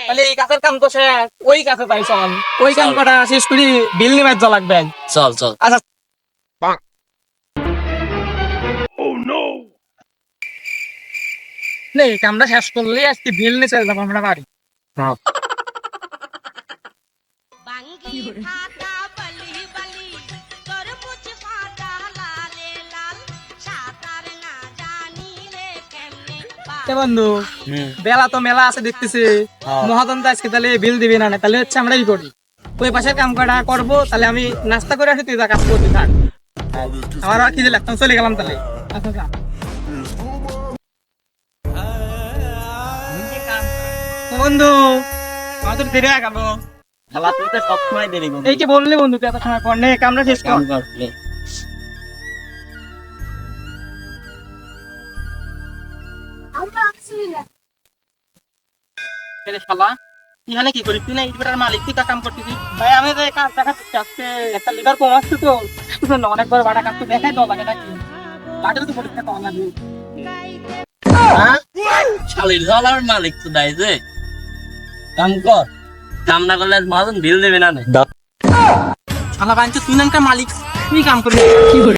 তাহলে এই কাছের কাম তো শেষ, ওই কাছে তাই চল, ওই কাম করা শেষ করি, বিল নিয়ে যা লাগবে। চল চল। আচ্ছা নে, এই কামটা শেষ করলে আজকে বিল নিয়ে চলে যাবো আমরা বাড়ি। বাঙ্গি থাকা বলি বলি তরমুজ ফাটা লালে লাল সাঁতার না জানিলে কেমনে এ বন্ধু, বেলা তো মেলা আছে দেখতেছি, মহাজন তো আজকে তাহলে বিল দিবি না, তাহলে হচ্ছে আমরা কি করি, ওই পাশের কাম করা করবো, তাহলে আমি নাস্তা করে আসি, তুই যা কাজ করতে থাক, আমার আর খিদে লাগতাম, চলে গেলাম তাহলে। আচ্ছা যা। তো বন্ধু, আমার তো দেরি হয়ে গেল। শালা তুই তো সবসময় দেরি করিস। এই যে বললি বন্ধু, তুই এত সময় পর নে কামটা শেষ কর। কাম কর, লে। এরে শালা, এখানে কি করিস তুই? না ইটভাটার মালিক, তুই কাম করতেছিস? ভাই আমি তো এই কাজ দেখাচ্ছি, আজকে একটা লিভার কম আসছে তো, অনেক বড় বাটা কাজ তো দেখাই দেওয়া লাগে নাকি, বাটারও তো পরীক্ষা করা লাগবে। হ্যাঁ? শালির ঝালার মালিক তো দেয় যে। কাম কর। কাম না করলে মহাজন বিল দেবে না নে। শালা বাইন তো তুই না একটা মালিক, তুই কাম করবি।